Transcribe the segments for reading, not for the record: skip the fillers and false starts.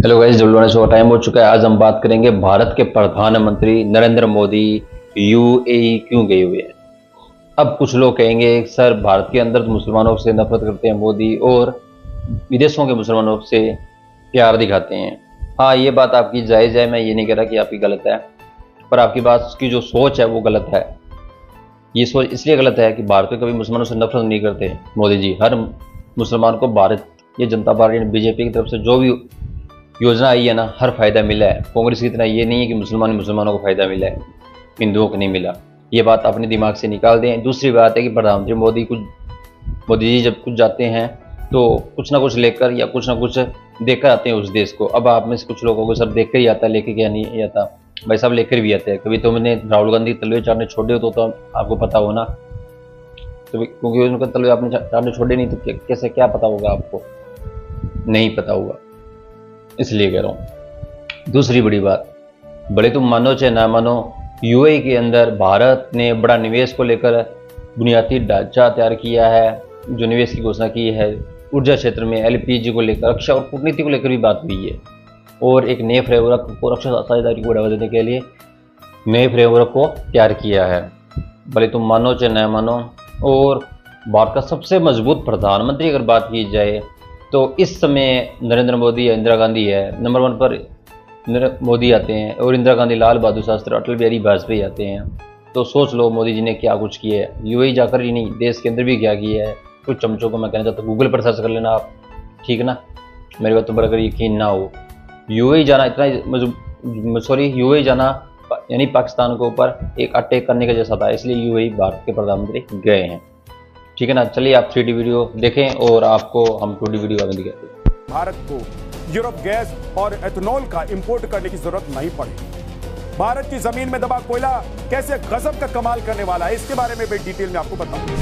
Hello guys, जुड़ने show time हो चुका है। आज हम बात करेंगे भारत के प्रधानमंत्री नरेंद्र मोदी यूएई क्यों गए हुए हैं। अब कुछ लोग कहेंगे सर, भारत के अंदर तो मुसलमानों से नफरत करते हैं मोदी और विदेशों के मुसलमानों से प्यार दिखाते हैं। हाँ, ये बात आपकी जायज़ है, मैं ये नहीं कह रहा कि आपकी गलत है, पर आपकी बात की जो सोच है वो गलत है। ये सोच इसलिए गलत है कि भारत में कभी मुसलमानों से नफरत नहीं करते मोदी जी। हर मुसलमान को भारतीय जनता पार्टी बीजेपी की तरफ से जो भी योजना आई है ना, हर फायदा मिला है। कांग्रेस की तरह ये नहीं है कि मुसलमानों को फायदा मिला है, हिंदुओं को नहीं मिला। ये बात अपने दिमाग से निकाल दें। दूसरी बात है कि प्रधानमंत्री मोदी जी जब कुछ जाते हैं तो कुछ ना कुछ लेकर या कुछ ना कुछ देकर आते हैं उस देश को। अब आप में से कुछ लोगों को सब देख कर ही आता है, लेके क्या नहीं आता भाई, सब लेकर भी आते हैं। कभी तो मैंने राहुल गांधी तलवे चाटने छोड़े हो तो आपको पता हो ना, तो क्योंकि उनका तलवे आपने चाटने छोड़े नहीं तो कैसे क्या पता होगा, आपको नहीं पता होगा, इसलिए कह रहा हूँ। दूसरी बड़ी बात, बड़े तुम मानो चाहे ना मानो, यूएई के अंदर भारत ने बड़ा निवेश को लेकर बुनियादी ढांचा तैयार किया है, जो निवेश की घोषणा की है। ऊर्जा क्षेत्र में एलपीजी को लेकर, रक्षा और कूटनीति को लेकर भी बात हुई है, और एक नए फ्रेमवर्क को रक्षा साझेदारी को बढ़ावा देने के लिए नए फ्रेमवर्क को तैयार किया है, भले तुम मानो चाहे न मानो। और भारत का सबसे मजबूत प्रधानमंत्री अगर बात की जाए तो इस समय नरेंद्र मोदी या इंदिरा गांधी है। नंबर 1 पर मोदी आते हैं और इंदिरा गांधी, लाल बहादुर शास्त्री, अटल बिहारी वाजपेयी आते हैं। तो सोच लो मोदी जी ने क्या कुछ किया है। यूएई जाकर ही नहीं, देश के अंदर भी क्या किया है। कुछ चमचों को मैं कहना चाहता हूँ, गूगल पर सर्च कर लेना आप, ठीक है ना। मेरी बात पर अगर यकीन ना हो, यूएई जाना यूएई जाना यानी पाकिस्तान के ऊपर एक अटैक करने का जैसा था, इसलिए यूएई भारत के प्रधानमंत्री गए हैं, ठीक है ना। चलिए आप 3D वीडियो देखें और आपको हम 2D वीडियो आगे दिखाते हैं। भारत को यूरोप गैस और एथेनॉल का इंपोर्ट करने की जरूरत नहीं पड़ेगी। भारत की जमीन में दबा कोयला कैसे गजब का कमाल करने वाला है, इसके बारे में भी डिटेल में आपको बताऊंगा।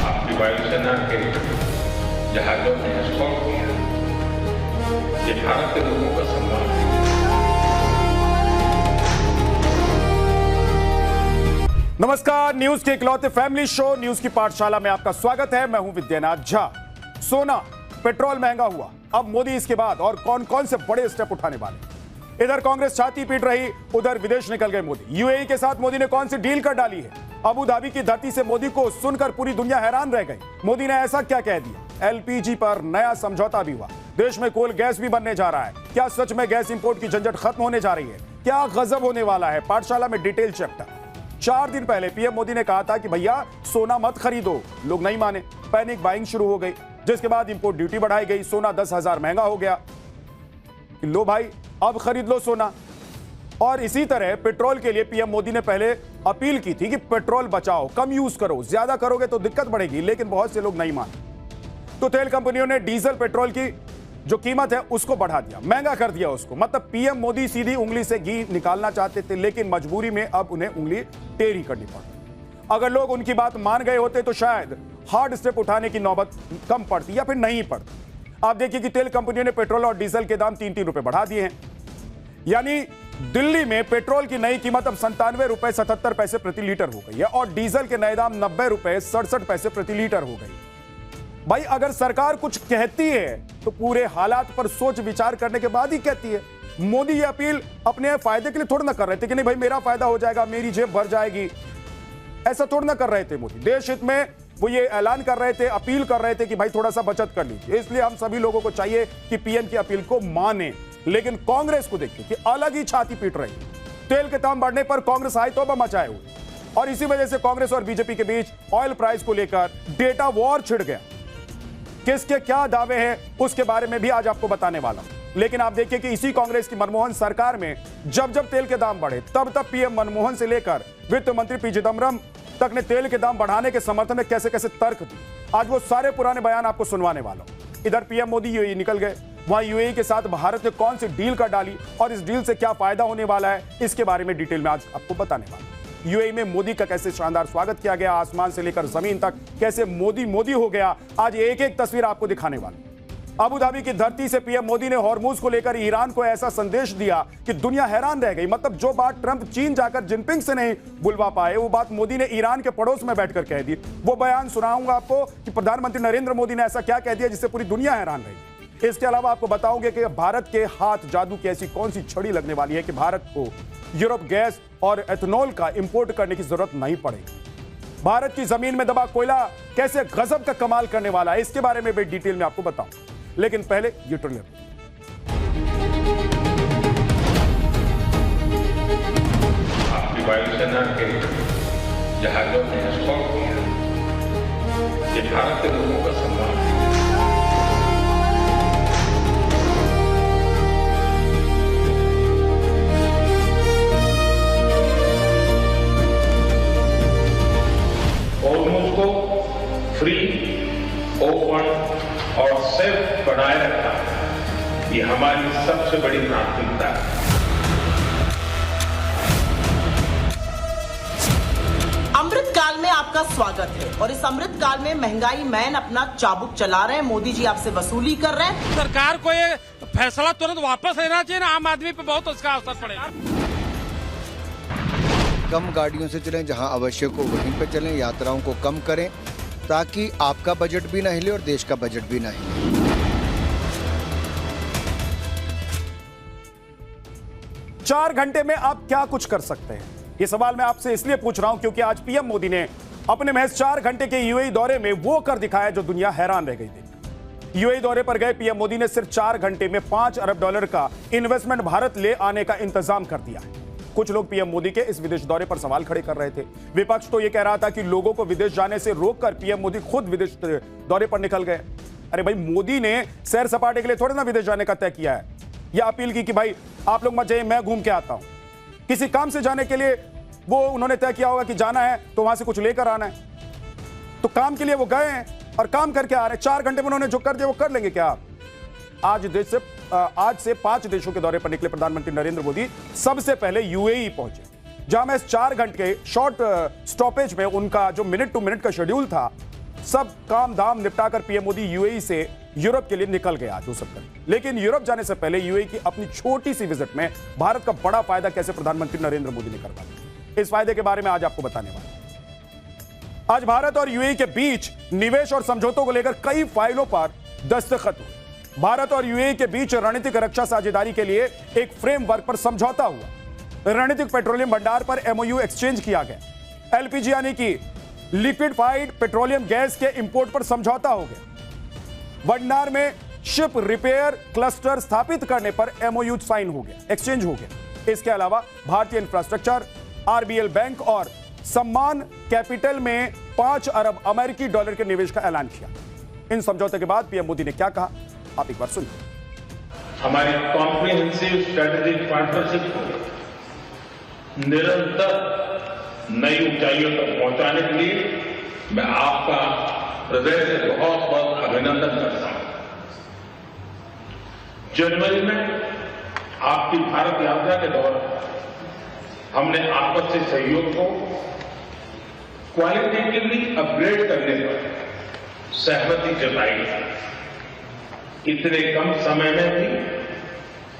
आपकी वायुसेना के जहाजों ने स्कॉट किया, ये भारत के लोगों का सम्मान है। नमस्कार, न्यूज के इकलौते फैमिली शो न्यूज की पाठशाला में आपका स्वागत है। मैं हूं विद्यानाथ झा। सोना, पेट्रोल महंगा हुआ, अब मोदी इसके बाद और कौन कौन से बड़े स्टेप उठाने वाले। इधर कांग्रेस छाती पीट रही, उधर विदेश निकल गए मोदी। यूएई के साथ मोदी ने कौन सी डील कर डाली है। अबू धाबी की धरती से मोदी को सुनकर पूरी दुनिया हैरान रह गई। मोदी ने ऐसा क्या कह दिया। एलपीजी पर नया समझौता भी हुआ। देश में कोल गैस भी बनने जा रहा है। क्या सच में गैस इंपोर्ट की झंझट खत्म होने जा रही है। क्या गजब होने वाला है, पाठशाला में डिटेल चैप्टर। 4 दिन पहले पीएम मोदी ने कहा था कि भैया सोना मत खरीदो, लोग नहीं माने, पैनिक बाइंग शुरू हो गई, जिसके बाद इंपोर्ट ड्यूटी बढ़ाई गई, सोना 10,000 महंगा हो गया कि लो भाई अब खरीद लो सोना। और इसी तरह पेट्रोल के लिए पीएम मोदी ने पहले अपील की थी कि पेट्रोल बचाओ, कम यूज करो, ज्यादा करोगे तो दिक्कत बढ़ेगी, लेकिन बहुत से लोग नहीं माने। तो तेल कंपनियों ने डीजल पेट्रोल की जो कीमत है उसको बढ़ा दिया, महंगा कर दिया उसको। मतलब पीएम मोदी सीधी उंगली से घी निकालना चाहते थे, लेकिन मजबूरी में अब उन्हें उंगली टेढ़ी करनी पड़ी। अगर लोग उनकी बात मान गए होते तो शायद हार्ड स्टेप उठाने की नौबत कम पड़ती या फिर नहीं पड़ती। आप देखिए कि तेल कंपनियों ने पेट्रोल और डीजल के दाम 3-3 रुपए बढ़ा दिए हैं। यानी दिल्ली में पेट्रोल की नई कीमत अब 97 रुपए 77 पैसे प्रति लीटर हो गई है और डीजल के नए दाम 90 रुपए 67 पैसे प्रति लीटर हो गई। भाई अगर सरकार कुछ कहती है तो पूरे हालात पर सोच विचार करने के बाद ही कहती है। मोदी ये अपील अपने फायदे के लिए थोड़ा ना कर रहे थे कि नहीं भाई मेरा फायदा हो जाएगा, मेरी जेब भर जाएगी, ऐसा थोड़ा ना कर रहे थे मोदी। देश हित में वो ये ऐलान कर रहे थे, अपील कर रहे थे कि भाई थोड़ा सा बचत कर लीजिए। इसलिए हम सभी लोगों को चाहिए कि पीएम की अपील को माने। लेकिन कांग्रेस को देखिए कि अलग ही छाती पीट रही है। तेल के दाम बढ़ने पर कांग्रेस आई तौबा मचाए हुए, और इसी वजह से कांग्रेस और बीजेपी के बीच ऑयल प्राइस को लेकर डेटा वॉर छिड़ गया। किसके क्या दावे हैं उसके बारे में भी आज आपको बताने वाला हूं। लेकिन आप देखिए कि इसी कांग्रेस की मनमोहन सरकार में जब जब तेल के दाम बढ़े तब तब पीएम मनमोहन से लेकर वित्त मंत्री पी चिदम्बरम तक ने तेल के दाम बढ़ाने के समर्थन में कैसे कैसे तर्क दिए। आज वो सारे पुराने बयान आपको सुनवाने वाला हूं। इधर पीएम मोदी यूएई निकल गए, वहां यूएई के साथ भारत ने कौन सी डील कर डाली और इस डील से क्या फायदा होने वाला है, इसके बारे में डिटेल में आज आपको बताने वाला हूं। यूएई में मोदी का कैसे शानदार स्वागत किया गया, आसमान से लेकर जमीन तक कैसे मोदी मोदी हो गया, आज एक एक तस्वीर आपको दिखाने वाला। अबू धाबी की धरती से पीएम मोदी ने हॉर्मुज को लेकर ईरान को ऐसा संदेश दिया कि दुनिया हैरान रह गई। मतलब जो बात ट्रंप चीन जाकर जिनपिंग से नहीं बुलवा पाए, वो बात मोदी ने ईरान के पड़ोस में बैठकर कह दी। वो बयान सुनाऊंगा आपको कि प्रधानमंत्री नरेंद्र मोदी ने ऐसा क्या कह दिया जिससे पूरी दुनिया हैरान रही। इसके अलावा आपको बताऊंगे कि भारत के हाथ जादू की ऐसी कौन सी छड़ी लगने वाली है कि भारत को यूरोप गैस और एथेनॉल का इंपोर्ट करने की जरूरत नहीं पड़ेगी। भारत की जमीन में दबा कोयला कैसे गजब का कमाल करने वाला है, इसके बारे में भी डिटेल में आपको बताऊं, लेकिन पहले ये ट्रेलर। आपकी वायुसेना के जहाजों ने एस्कॉर्ट किया, ये भारत के लोगों का सम्मान है। होर्मुज़ को फ्री, ओपन और सेफ बनाए रखना ये हमारी सबसे बड़ी प्राथमिकता है। अमृत काल में आपका स्वागत है और इस अमृत काल में महंगाई मैन अपना चाबुक चला रहे हैं। मोदी जी आपसे वसूली कर रहे हैं। सरकार को ये फैसला तुरंत वापस लेना चाहिए ना, आम आदमी पे बहुत उसका असर पड़ेगा। कम गाड़ियों से चलें, जहां आवश्यक हो वहीं पे चलें, यात्राओं को कम करें ताकि आपका बजट भी ना हिले और देश का बजट भी ना हिले। 4 घंटे में आप क्या कुछ कर सकते हैं, ये सवाल मैं आपसे इसलिए पूछ रहा हूं क्योंकि आज पीएम मोदी ने अपने महज 4 घंटे के यूएई दौरे में वो कर दिखाया जो दुनिया हैरान रह गई थी। यूएई दौरे पर गए पीएम मोदी ने सिर्फ 4 घंटे में $5 अरब का इन्वेस्टमेंट भारत ले आने का इंतजाम कर दिया है। कुछ लोग पीएम मोदी के इस विदेश दौरे पर सवाल खड़े कर रहे थे। विपक्ष तो यह कह रहा था कि लोगों को विदेश जाने से रोककर पीएम मोदी खुद विदेश दौरे पर निकल गए। अरे भाई, मोदी ने सैर सपाटे के लिए थोड़े ना विदेश जाने का तय किया है, या अपील की कि भाई आप लोग मत जाइए, मैं घूम के आता हूं। किसी काम से जाने के लिए वो उन्होंने तय किया होगा कि जाना है तो वहां से कुछ लेकर आना है, तो काम के लिए वो गए हैं और काम करके आ रहे हैं। 4 घंटे में उन्होंने जो कर दिया वो कर लेंगे क्या आप? आज से 5 देशों के दौरे पर निकले प्रधानमंत्री नरेंद्र मोदी सबसे पहले यूएई पहुंचे, जहां में 4 घंटे के शॉर्ट स्टॉपेज में उनका जो मिनट टू मिनट का शेड्यूल था, सब काम धाम निपटाकर पीएम मोदी यूएई से यूरोप के लिए निकल गया आज सब तक। लेकिन यूरोप जाने से पहले यूएई की अपनी छोटी सी विजिट में भारत का बड़ा फायदा कैसे प्रधानमंत्री नरेंद्र मोदी ने करवा दिया, इस फायदे के बारे में आज आपको बताने वाला। आज भारत और यूएई के बीच निवेश और समझौतों को लेकर कई फाइलों पर दस्तखत हुए। भारत और यूएई के बीच रणनीतिक रक्षा साझेदारी के लिए एक फ्रेमवर्क पर समझौता हुआ। रणनीतिक पेट्रोलियम भंडार पर एमओयू एक्सचेंज किया गया। एलपीजी यानी कि लिक्विफाइड पेट्रोलियम गैस के इंपोर्ट पर समझौता हो गया। भंडार में शिप रिपेयर क्लस्टर स्थापित करने पर एमओयू साइन हो गया, एक्सचेंज हो गया। इसके अलावा भारतीय इंफ्रास्ट्रक्चर, आरबीएल बैंक और सम्मान कैपिटल में $5 अरब अमेरिकी डॉलर के निवेश का ऐलान किया। इन समझौते के बाद पीएम मोदी ने क्या कहा, आप एक बार सुनिए। हमारी कॉम्प्रिहेंसिव स्ट्रेटेजिक पार्टनरशिप को निरंतर नई ऊंचाइयों तक पहुंचाने के लिए मैं आपका हृदय से बहुत बहुत अभिनंदन करता हूं। जनवरी में आपकी भारत यात्रा के दौरान हमने आपसी सहयोग को क्वालिटेटिवली अपग्रेड करने पर सहमति जताई। इतने कम समय में भी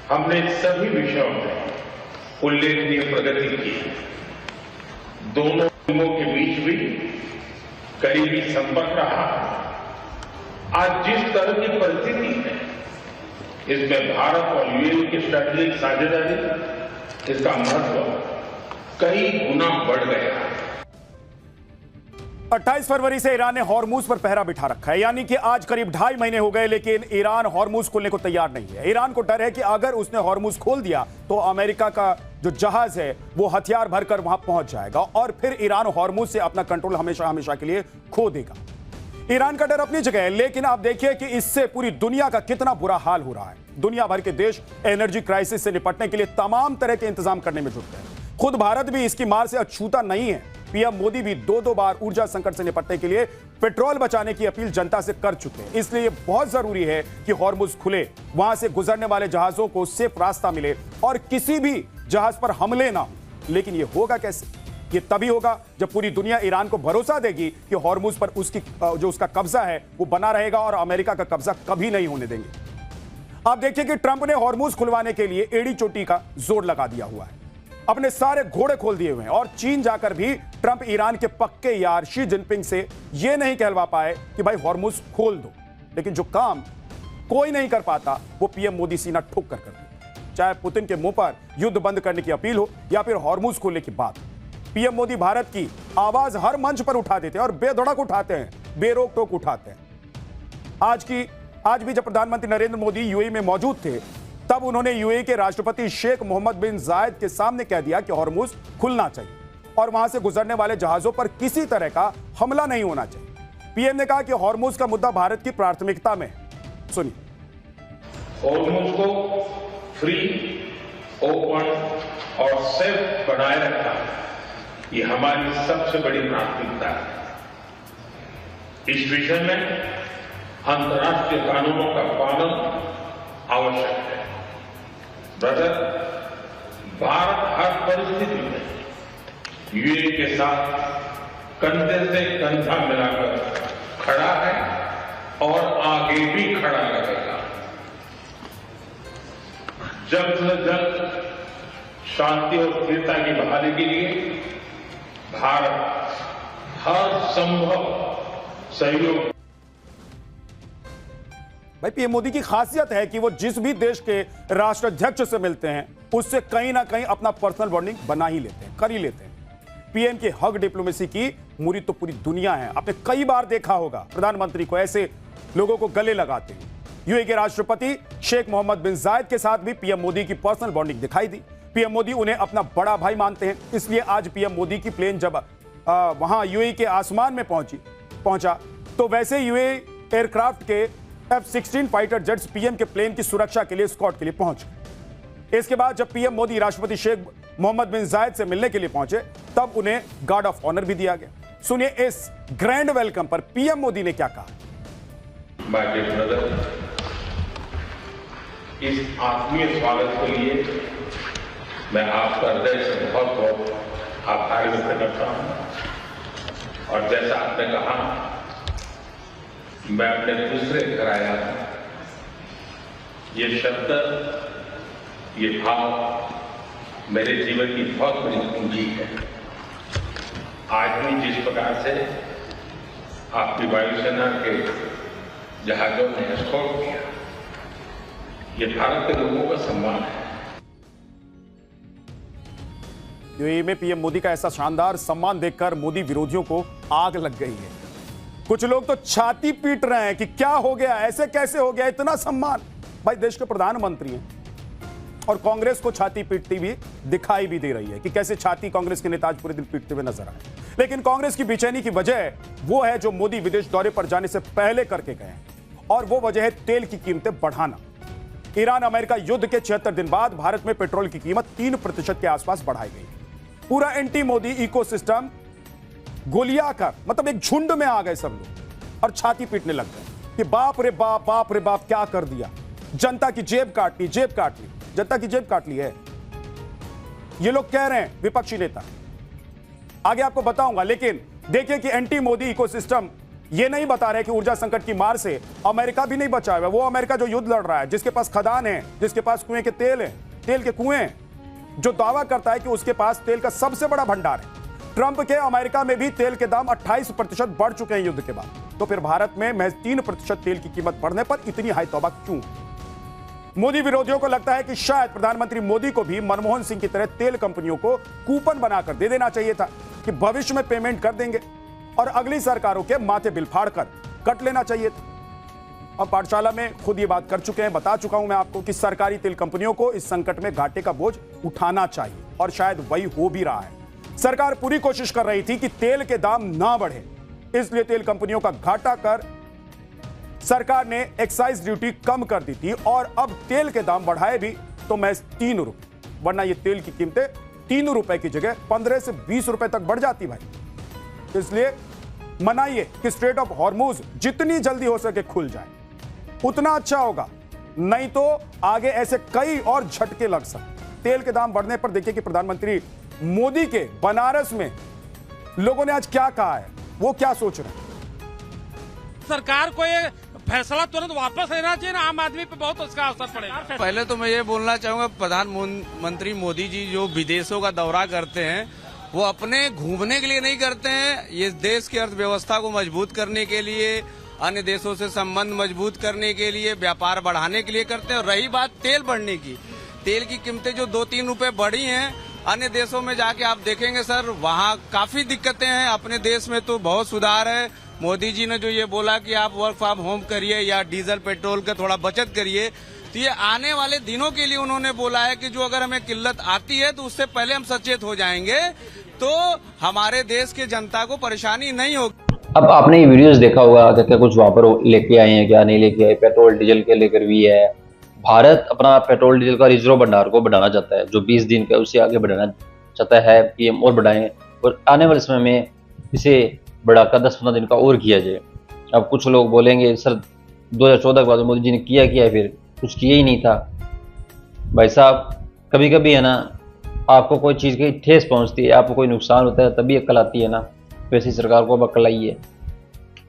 हमने सभी विषयों में उल्लेखनीय प्रगति की। दोनों टीमों के बीच भी करीबी संपर्क रहा। आज जिस तरह की परिस्थिति है, इसमें भारत और यूएई की स्ट्रेटेजिक साझेदारी, इसका महत्व कई गुना बढ़ गया। 28 फरवरी से ईरान ने हॉर्मुज पर पहरा बिठा रखा है, यानी कि आज करीब 2.5 महीने हो गए, लेकिन ईरान हॉर्मुज खोलने को तैयार नहीं है। ईरान को डर है कि अगर उसने हॉर्मुज खोल दिया तो अमेरिका का जो जहाज है वो हथियार भरकर वहां पहुंच जाएगा और फिर ईरान हॉर्मुज से अपना कंट्रोल हमेशा हमेशा के लिए खो देगा। ईरान का डर अपनी जगह है, लेकिन आप देखिए कि इससे पूरी दुनिया का कितना बुरा हाल हो रहा है। दुनिया भर के देश एनर्जी क्राइसिस से निपटने के लिए तमाम तरह के इंतजाम करने में जुट गए। खुद भारत भी इसकी मार से अछूता नहीं है। पीएम मोदी भी 2-2 बार ऊर्जा संकट से निपटने के लिए पेट्रोल बचाने की अपील जनता से कर चुके हैं। इसलिए यह बहुत जरूरी है कि हॉर्मुज खुले, वहां से गुजरने वाले जहाजों को सेफ रास्ता मिले और किसी भी जहाज पर हमले ना हो। लेकिन यह होगा कैसे? ये तभी होगा जब पूरी दुनिया ईरान को भरोसा देगी कि हॉर्मुज पर उसका कब्जा है वो बना रहेगा और अमेरिका का कब्जा कभी नहीं होने देंगे। आप देखिए कि ट्रंप ने हॉर्मुज खुलवाने के लिए एड़ी चोटी का जोर लगा दिया हुआ है, अपने सारे घोड़े खोल दिए हुए हैं। और चीन जाकर भी ट्रंप ईरान के पक्के यार शी जिनपिंग से यह नहीं कहलवा पाए कि भाई हॉर्मुज खोल दो। लेकिन जो काम कोई नहीं कर पाता वो पीएम मोदी सीना ठोक कर करते, चाहे पुतिन के मुंह पर युद्ध बंद करने की अपील हो या फिर हॉर्मुज खोलने की बात। पीएम मोदी भारत की आवाज हर मंच पर उठा देते हैं और बेधड़क उठाते हैं, बेरोक टोक उठाते हैं। आज भी जब प्रधानमंत्री नरेंद्र मोदी यूएई में मौजूद थे, तब उन्होंने यूएई के राष्ट्रपति शेख मोहम्मद बिन जायद के सामने कह दिया कि हॉर्मुज खुलना चाहिए और वहां से गुजरने वाले जहाजों पर किसी तरह का हमला नहीं होना चाहिए। पीएम ने कहा कि हॉर्मुज का मुद्दा भारत की प्राथमिकता में है। सुनिए। हॉर्मुज को फ्री, ओपन और सेफ बनाए रखना ये हमारी सबसे बड़ी प्राथमिकता है। इस विषय में अंतर्राष्ट्रीय कानूनों का पालन आवश्यक है। ब्रदर, भारत हर परिस्थिति में यूएई के साथ कंधे से कंधा मिलाकर खड़ा है और आगे भी खड़ा रहेगा। जल्द से जल्द शांति और स्थिरता की बहाली के लिए भारत हर संभव सहयोग। भाई, पीएम मोदी की खासियत है कि वो जिस भी देश के राष्ट्राध्यक्ष से मिलते हैं उससे कहीं ना कहीं अपना पर्सनल बॉन्डिंग बना ही लेते हैं, कर ही लेते हैं। पीएम की हग डिप्लोमेसी की मुरीद तो पूरी दुनिया है। आपने कई बार देखा होगा प्रधानमंत्री को ऐसे लोगों को गले लगाते हैं। यूएई के राष्ट्रपति शेख मोहम्मद बिन जायद के साथ भी पीएम मोदी की पर्सनल बॉन्डिंग दिखाई दी। पीएम मोदी उन्हें अपना बड़ा भाई मानते हैं, इसलिए आज पीएम मोदी की प्लेन जब वहां यूएई के आसमान में पहुंचा तो वैसे यूएई एयरक्राफ्ट के F-16 फाइटर जेट्स पीएम के प्लेन की सुरक्षा के लिए स्कॉट के लिए पहुंच गए। इसके बाद जब पीएम मोदी राष्ट्रपति शेख मोहम्मद बिन जायद से मिलने के लिए पहुंचे, तब उन्हें गार्ड ऑफ ऑनर भी दिया गया। सुनिए इस ग्रैंड वेलकम पर पीएम मोदी ने क्या कहा। माय डियर ब्रदर, इस आत्मीय स्वागत के लिए मैं आपका हृदय से बहुत बहुत आभार व्यक्त करता हूं। और जैसा आपने कहा, मैं अपने दूसरे घर आया हूं। ये शब्द, ये भाव मेरे जीवन की बहुत बड़ी पूंजी है। आज भी जिस प्रकार से आपकी वायुसेना के जहाजों ने एस्कॉर्ट किया, ये भारत के लोगों का सम्मान है। यूएई में पीएम मोदी का ऐसा शानदार सम्मान देखकर मोदी विरोधियों को आग लग गई है। कुछ लोग तो छाती पीट रहे हैं कि क्या हो गया, ऐसे कैसे हो गया, इतना सम्मान। भाई, देश के प्रधानमंत्री हैं और कांग्रेस को छाती पीटती भी दिखाई भी दे रही है कि कैसे छाती कांग्रेस के नेता आज पूरे दिन पीटते हुए नजर आए। लेकिन कांग्रेस की बेचैनी की वजह वो है जो मोदी विदेश दौरे पर जाने से पहले करके गए हैं, और वो वजह है तेल की कीमतें बढ़ाना। ईरान अमेरिका युद्ध के 76 दिन बाद भारत में पेट्रोल की कीमत 3% के आसपास बढ़ाई गई। पूरा एंटी मोदी इकोसिस्टम गोलियां कर, मतलब एक झुंड में आ गए सब लोग और छाती पीटने लग गए कि बाप रे बाप क्या कर दिया, जनता की जेब काट ली, जनता की जेब काट ली है। ये लोग कह रहे हैं विपक्षी नेता, आगे आपको बताऊंगा। लेकिन देखिए कि एंटी मोदी इकोसिस्टम ये नहीं बता रहे कि ऊर्जा संकट की मार से अमेरिका भी नहीं बचा हुआ। वो अमेरिका जो युद्ध लड़ रहा है, जिसके पास खदान है, जिसके पास कुएं के तेल है, तेल के कुएं हैं, जो दावा करता है कि उसके पास तेल का सबसे बड़ा भंडार है। ट्रंप के अमेरिका में भी तेल के दाम 28% बढ़ चुके हैं युद्ध के बाद। तो फिर भारत में महज 3% तेल की कीमत बढ़ने पर इतनी हाई तौबा क्यों? मोदी विरोधियों को लगता है कि शायद प्रधानमंत्री मोदी को भी मनमोहन सिंह की तरह तेल कंपनियों को कूपन बनाकर दे देना चाहिए था कि भविष्य में पेमेंट कर देंगे और अगली सरकारों के माथे बिल फाड़कर कट लेना चाहिए था। अब पाठशाला में खुद ये बात कर चुके हैं, बता चुका हूं मैं आपको कि सरकारी तेल कंपनियों को इस संकट में घाटे का बोझ उठाना चाहिए और शायद वही हो भी रहा है। सरकार पूरी कोशिश कर रही थी कि तेल के दाम ना बढ़े, इसलिए तेल कंपनियों का घाटा कर सरकार ने एक्साइज ड्यूटी कम कर दी थी और अब तेल के दाम बढ़ाए भी तो महज 3 रुपए, वरना ये तेल की कीमतें 3 रुपए की जगह 15 से 20 रुपए तक बढ़ जाती भाई। इसलिए मनाइए कि स्ट्रेट ऑफ हॉर्मुज जितनी जल्दी हो सके खुल जाए, उतना अच्छा होगा, नहीं तो आगे ऐसे कई और झटके लग सकते। तेल के दाम बढ़ने पर देखिए कि प्रधानमंत्री मोदी के बनारस में लोगों ने आज क्या कहा है, वो क्या सोच रहे हैं। सरकार को ये फैसला तुरंत वापस लेना चाहिए ना, आम आदमी पे बहुत उसका असर पड़ेगा। पहले तो मैं ये बोलना चाहूंगा, प्रधानमंत्री मोदी जी जो विदेशों का दौरा करते हैं वो अपने घूमने के लिए नहीं करते हैं, ये देश की अर्थव्यवस्था को मजबूत करने के लिए अन्य देशों से संबंध मजबूत करने के लिए, व्यापार बढ़ाने के लिए करते हैं। और रही बात तेल बढ़ने की, तेल की कीमतें जो 2-3 रुपए बढ़ी हैं, अन्य देशों में जाके आप देखेंगे सर, वहाँ काफी दिक्कतें हैं। अपने देश में तो बहुत सुधार है। मोदी जी ने जो ये बोला कि आप वर्क फ्रॉम होम करिए या डीजल पेट्रोल का थोड़ा बचत करिए, तो ये आने वाले दिनों के लिए उन्होंने बोला है कि जो अगर हमें किल्लत आती है तो उससे पहले हम सचेत हो जाएंगे, तो हमारे देश के जनता को परेशानी नहीं होगी। अब आपने ये वीडियोस देखा होगा कि क्या कुछ वहां पर लेके आए हैं, क्या नहीं लेके आए। पेट्रोल डीजल के लेकर भी है। भारत अपना पेट्रोल डीजल का रिजर्व भंडार को बढ़ाना चाहता है, जो 20 दिन का उससे आगे बढ़ाना चाहता है। पीएम और बढ़ाएं और आने वाले समय में इसे बढ़ाकर 10-15 दिन का और किया जाए। अब कुछ लोग बोलेंगे सर 2014 के बाद मोदी जी ने किया फिर कुछ किया ही नहीं था। भाई साहब, कभी कभी है ना, आपको कोई चीज़ की ठेस पहुंचती है, आपको कोई नुकसान होता है, तभी अक्ल आती है ना। वैसी सरकार को अब अक्ल आई है।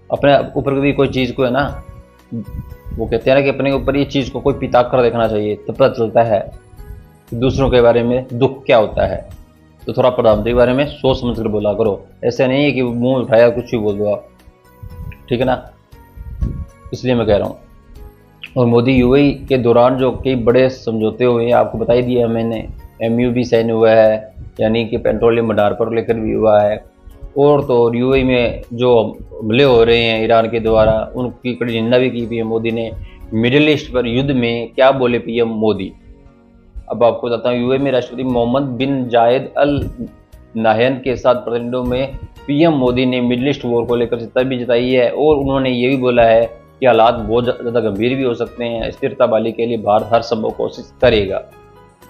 अपने ऊपर कभी कोई चीज़ को है ना, वो कहते हैं ना कि अपने ऊपर ये चीज़ को कोई पिता कर देखना चाहिए, तब पता चलता है कि दूसरों के बारे में दुख क्या होता है। तो थोड़ा प्रधानमंत्री के बारे में सोच समझ कर बोला करो। ऐसा नहीं है कि मुंह उठाया कुछ भी बोल दो आप, ठीक है ना। इसलिए मैं कह रहा हूँ। और मोदी यूएई के दौरान जो कई बड़े समझौते हुए हैं, आपको बता ही दिया मैंने। MOU भी साइन हुआ है, यानी कि पेट्रोलियम भंडार पर लेकर भी हुआ है। और तो यूएई में जो हमले हो रहे हैं ईरान के द्वारा, उनकी कड़ी निंदा भी की पीएम मोदी ने। मिडिल ईस्ट पर युद्ध में क्या बोले पीएम मोदी, अब आपको बताता हूँ। यूएई में राष्ट्रपति मोहम्मद बिन जायद अल नाहयान के साथ प्रतिनिधियों में पीएम मोदी ने मिडिल ईस्ट वॉर को लेकर चिंता भी जताई है। और उन्होंने ये भी बोला है कि हालात बहुत ज़्यादा गंभीर भी हो सकते हैं। स्थिरता बहाली के लिए भारत हर संभव कोशिश करेगा।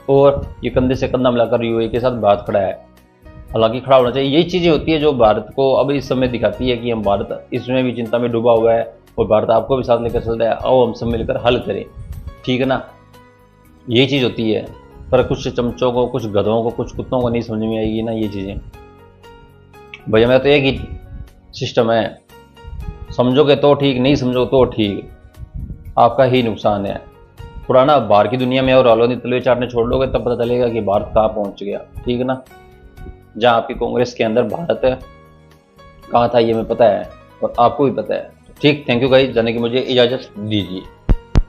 और ये कंधे से कंधा मिलाकर यूएई के साथ भारत खड़ा है। हालांकि खड़ा होना चाहिए। यही चीज़ें होती है जो भारत को अब इस समय दिखाती है कि हम भारत इसमें भी चिंता में डूबा हुआ है और भारत आपको भी साथ लेकर चल रहा है। आओ हम सब मिलकर हल करें, ठीक है ना। यही चीज़ होती है। पर कुछ चमचों को, कुछ गधों को, कुछ कुत्तों को नहीं समझ में आएगी ना ये चीज़ें। भैया मेरा तो एक ही सिस्टम है, समझोगे तो ठीक, नहीं समझोगे तो ठीक, आपका ही नुकसान है। पुराना बाहर की दुनिया में और आलोनी तलवे चाटने छोड़ लोगे तब पता चलेगा कि भारत कहाँ पहुँच गया, ठीक है ना। जहाँ आपकी कांग्रेस के अंदर भारत है कहाँ था ये मैं पता है और आपको भी पता है, ठीक। थैंक यू गाइस, जाने की मुझे इजाज़त दीजिए।